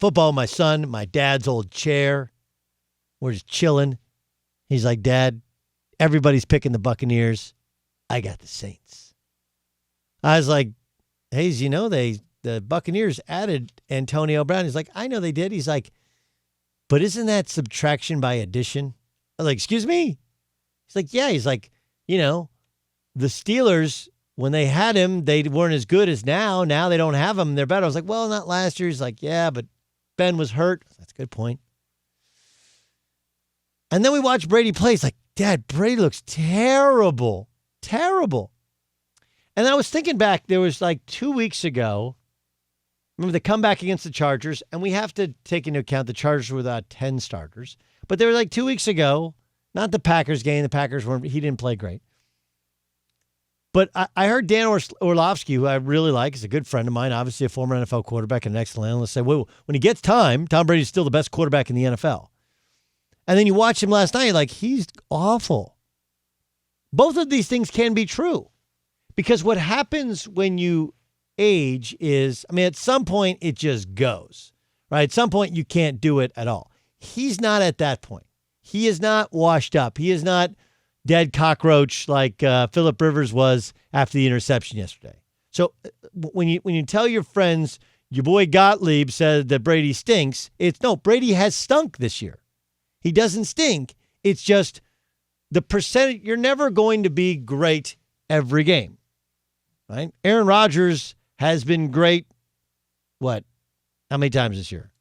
football with my son, my dad's old chair. We're just chilling. He's like, Dad, everybody's picking the Buccaneers. I got the Saints. I was like, hey, you know, the Buccaneers added Antonio Brown. He's like, I know they did. He's like, but isn't that subtraction by addition? I was like, excuse me? He's like, yeah. He's like, you know, the Steelers, when they had him, they weren't as good as now. Now they don't have him. They're better. I was like, well, not last year. He's like, yeah, but Ben was hurt. That's a good point. And then we watch Brady play. He's like, Dad, Brady looks terrible. Terrible. And I was thinking back, there was like 2 weeks ago, remember the comeback against the Chargers, and we have to take into account the Chargers were without 10 starters. But they were like 2 weeks ago, not the Packers game. The Packers weren't, he didn't play great. But I heard Dan Orlovsky, who I really like, is a good friend of mine, obviously a former NFL quarterback and an excellent analyst, say, well, when he gets time, Tom Brady's still the best quarterback in the NFL. And then you watch him last night, like, he's awful. Both of these things can be true. Because what happens when you age is, I mean, at some point, it just goes. Right? At some point, you can't do it at all. He's not at that point. He is not washed up. He is not dead cockroach like Phillip Rivers was after the interception yesterday. So when you tell your friends, your boy Gottlieb said that Brady stinks, it's no, Brady has stunk this year. He doesn't stink. It's just the percentage. You're never going to be great every game, right? Aaron Rodgers has been great, what, how many times this year?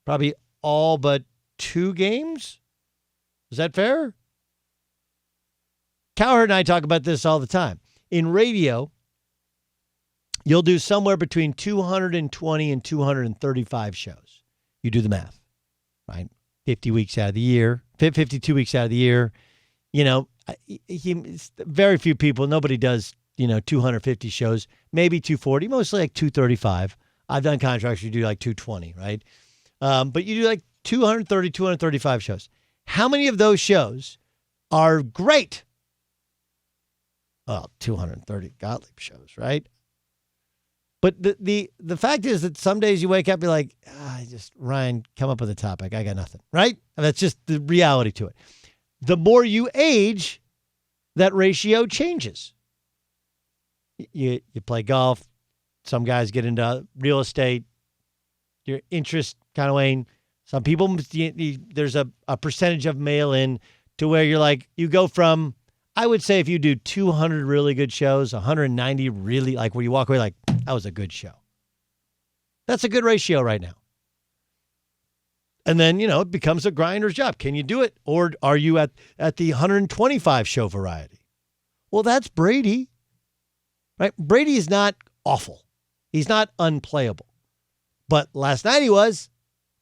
Probably all but 2 games? Is that fair? Cowherd and I talk about this all the time. In radio, you'll do somewhere between 220 and 235 shows. You do the math, right? 50 weeks out of the year, 52 weeks out of the year. You know, very few people, nobody does, 250 shows, maybe 240, mostly like 235. I've done contracts, you do like 220, right? But you do like 230, 235 shows. How many of those shows are great? Well, 230 Gottlieb shows, right? But the fact is that some days you wake up, you're like, Ryan, come up with a topic. I got nothing, right? And that's just the reality to it. The more you age, that ratio changes. You play golf. Some guys get into real estate. Your interest kind of wane. Some people, there's a percentage of mail in to where you're like, you go from, I would say if you do 200 really good shows, 190 really, like where you walk away like, that was a good show. That's a good ratio right now. And then, it becomes a grinder's job. Can you do it? Or are you at the 125 show variety? Well, that's Brady, right? Brady is not awful. He's not unplayable. But last night he was.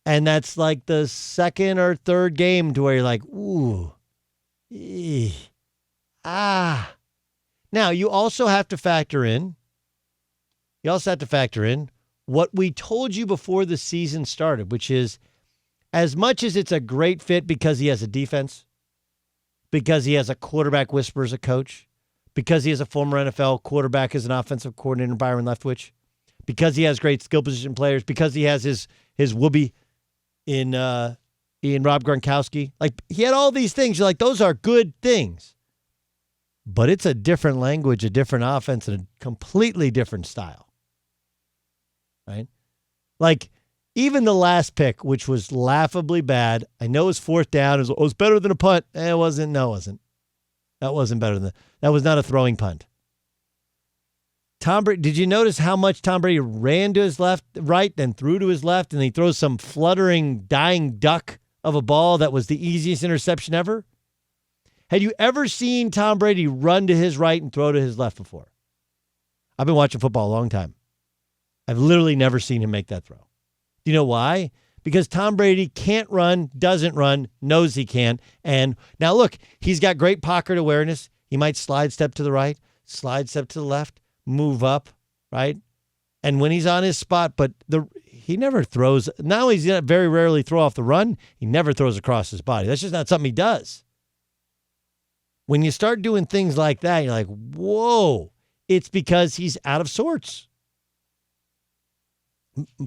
And that's like the second or third game to where you're like, ooh, Now, you also have to factor in what we told you before the season started, which is as much as it's a great fit because he has a defense, because he has a quarterback whisperer as a coach, because he has a former NFL quarterback as an offensive coordinator, Byron Leftwich, because he has great skill position players, because he has his whoopee in Rob Gronkowski. Like, he had all these things. You're like, those are good things. But it's a different language, a different offense, and a completely different style. Right? Like, even the last pick, which was laughably bad, I know it was 4th down. It was better than a punt. It wasn't. No, it wasn't. That wasn't better than that. Was not a throwing punt. Tom Brady, did you notice how much Tom Brady ran to his right, then threw to his left, and he throws some fluttering, dying duck of a ball that was the easiest interception ever? Had you ever seen Tom Brady run to his right and throw to his left before? I've been watching football a long time. I've literally never seen him make that throw. Do you know why? Because Tom Brady can't run, doesn't run, knows he can't. And now look, he's got great pocket awareness. He might slide step to the right, slide step to the left, move up, right? And when he's on his spot, but he never throws. Not only does he very rarely throw off the run, he never throws across his body. That's just not something he does. When you start doing things like that, you're like, whoa, it's because he's out of sorts.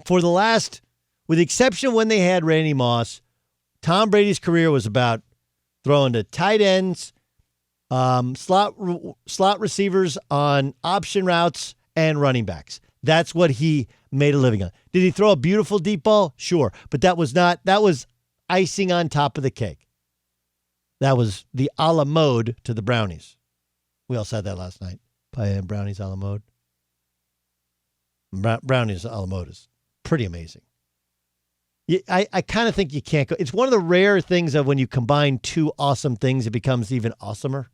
For the last, with the exception of when they had Randy Moss, Tom Brady's career was about throwing to tight ends, slot receivers on option routes, and running backs. That's what he made a living on. Did he throw a beautiful deep ball? Sure. But that was icing on top of the cake. That was the a la mode to the Brownies. We all said that last night. Brownies a la mode. Brownies a la mode is pretty amazing. I kind of think you can't go. It's one of the rare things of when you combine two awesome things, it becomes even awesomer.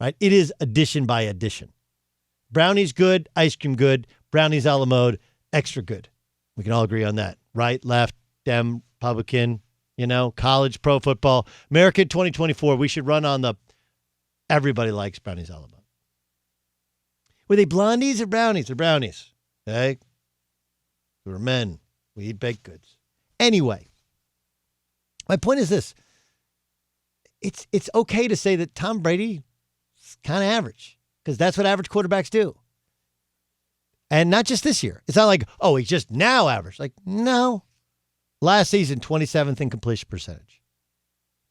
Right? It is addition by addition. Brownies good, ice cream good, brownies a la mode, extra good. We can all agree on that. Right, left, Dem, Republican, college, pro football. America 2024, we should run on the everybody likes brownies a la mode. Were they blondies or brownies? They're brownies. Okay? We're men. We eat baked goods. Anyway, my point is this. It's okay to say that Tom Brady is kind of average because that's what average quarterbacks do. And not just this year. It's not like, oh, he's just now average. Like, no. Last season, 27th in completion percentage,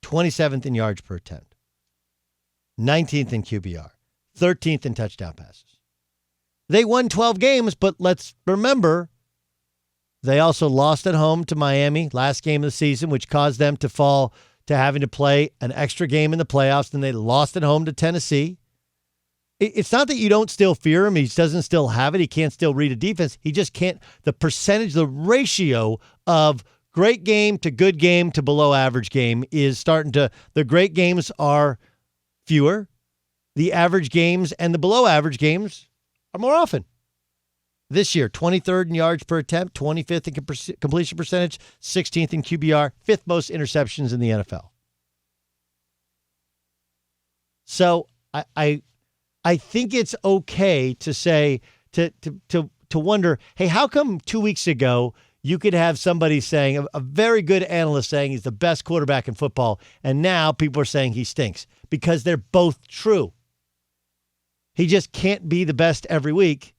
27th in yards per attempt, 19th in QBR, 13th in touchdown passes. They won 12 games, but let's remember, they also lost at home to Miami last game of the season, which caused them to fall to having to play an extra game in the playoffs. Then they lost at home to Tennessee. It's not that you don't still fear him. He doesn't still have it. He can't still read a defense. He just can't. The percentage, the ratio of great game to good game to below average game is starting to, the great games are fewer. The average games and the below average games are more often. This year, 23rd in yards per attempt, 25th in completion percentage, 16th in QBR, 5th most interceptions in the NFL. So I think it's okay to say, to wonder, hey, how come 2 weeks ago you could have somebody saying, a very good analyst saying he's the best quarterback in football, and now people are saying he stinks? Because they're both true. He just can't be the best every week,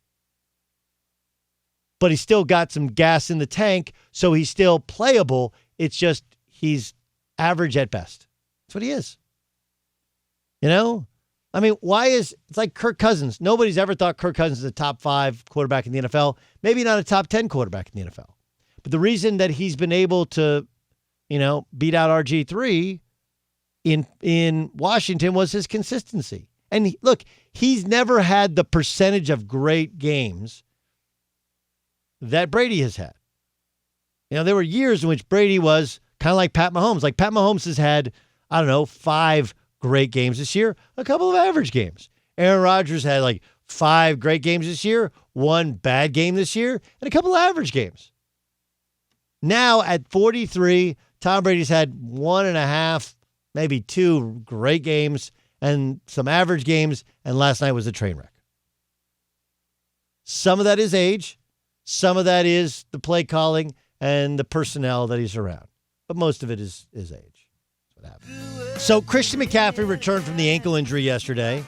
but he's still got some gas in the tank, so he's still playable. It's just he's average at best. That's what he is. I mean, it's like Kirk Cousins. Nobody's ever thought Kirk Cousins is a top 5 quarterback in the NFL, maybe not a top 10 quarterback in the NFL. But the reason that he's been able to, beat out RG3 in Washington was his consistency. And look, he's never had the percentage of great games that Brady has had. There were years in which Brady was kind of like Pat Mahomes. Like Pat Mahomes has had, 5 great games this year, a couple of average games. Aaron Rodgers had 5 great games this year, 1 bad game this year, and a couple of average games. Now at 43, Tom Brady's had 1.5, maybe 2 great games and some average games, and last night was a train wreck. Some of that is age. Some of that is the play calling and the personnel that he's around. But most of it is age. That's what happened. So Christian McCaffrey returned from the ankle injury yesterday.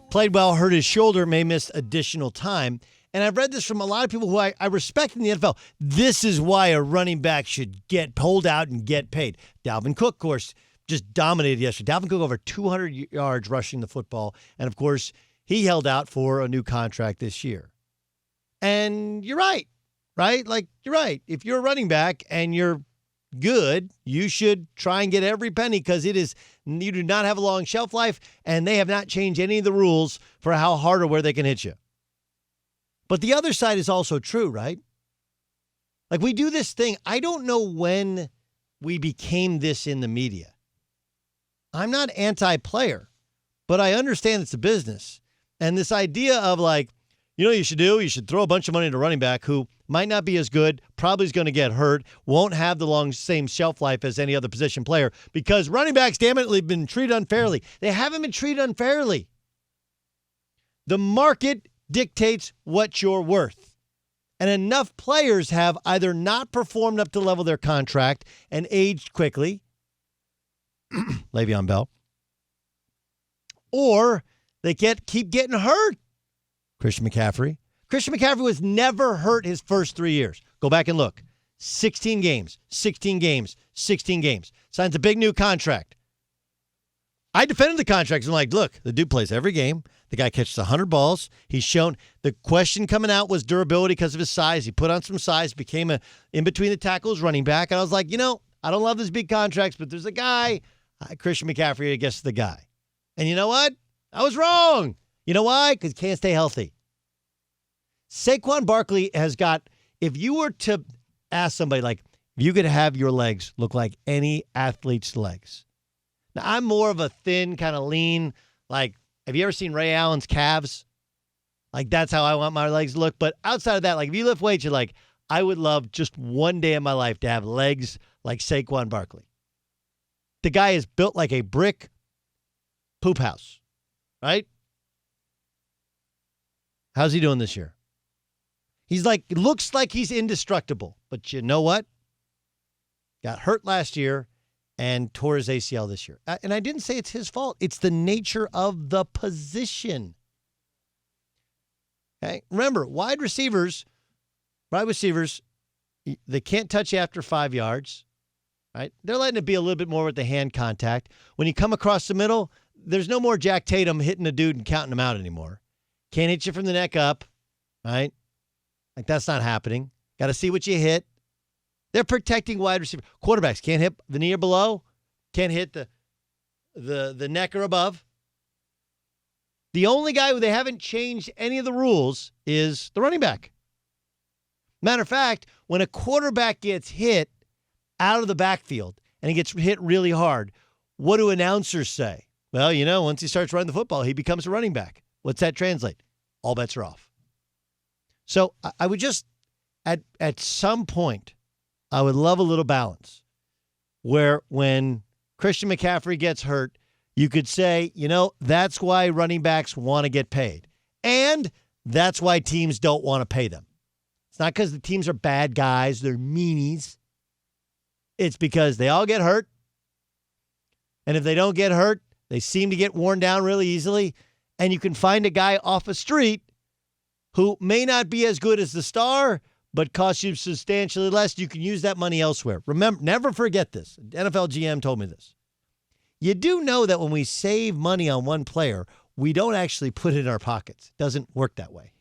Played well, hurt his shoulder, may miss additional time. And I've read this from a lot of people who I respect in the NFL. This is why a running back should get pulled out and get paid. Dalvin Cook, of course, just dominated yesterday. Dalvin Cook over 200 yards rushing the football. And, of course, he held out for a new contract this year. And you're right? You're right. If you're a running back and you're good, you should try and get every penny because you do not have a long shelf life, and they have not changed any of the rules for how hard or where they can hit you. But the other side is also true, right? We do this thing. I don't know when we became this in the media. I'm not anti-player, but I understand it's a business. And this idea of what you should do? You should throw a bunch of money at a running back who might not be as good, probably is going to get hurt, won't have the same shelf life as any other position player because running backs, damn it, have been treated unfairly. They haven't been treated unfairly. The market dictates what you're worth. And enough players have either not performed up to the level of their contract and aged quickly, Le'Veon Bell, or they keep getting hurt. Christian McCaffrey was never hurt his first 3 years. Go back and look. 16 games, 16 games, 16 games. Signs a big new contract. I defended the contract. I'm like, look, the dude plays every game. The guy catches 100 balls. He's shown the question coming out was durability because of his size. He put on some size, became a in between the tackles running back. And I was like, I don't love these big contracts, but there's a guy, Christian McCaffrey, I guess the guy. And you know what? I was wrong. You know why? Because he can't stay healthy. Saquon Barkley has got, if you were to ask somebody, like, if you could have your legs look like any athlete's legs. Now, I'm more of a thin, kind of lean, like, have you ever seen Ray Allen's calves? Like, that's how I want my legs to look. But outside of that, like, if you lift weights, you're like, I would love just one day in my life to have legs like Saquon Barkley. The guy is built like a brick poop house, right? How's he doing this year? He's like, looks like he's indestructible. But you know what? Got hurt last year and tore his ACL this year. And I didn't say it's his fault. It's the nature of the position. Okay? Remember, wide receivers, they can't touch you after 5 yards, right? They're letting it be a little bit more with the hand contact. When you come across the middle, there's no more Jack Tatum hitting a dude and counting him out anymore. Can't hit you from the neck up, right? Like, that's not happening. Got to see what you hit. They're protecting wide receiver. Quarterbacks can't hit the knee or below. Can't hit the neck or above. The only guy who they haven't changed any of the rules is the running back. Matter of fact, when a quarterback gets hit out of the backfield and he gets hit really hard, what do announcers say? Well, once he starts running the football, he becomes a running back. What's that translate? All bets are off. So I would just, at some point, I would love a little balance where when Christian McCaffrey gets hurt, you could say, that's why running backs want to get paid. And that's why teams don't want to pay them. It's not because the teams are bad guys, they're meanies. It's because they all get hurt. And if they don't get hurt, they seem to get worn down really easily. And you can find a guy off a street who may not be as good as the star, but costs you substantially less. You can use that money elsewhere. Remember, never forget this. NFL GM told me this. You do know that when we save money on one player, we don't actually put it in our pockets. It doesn't work that way.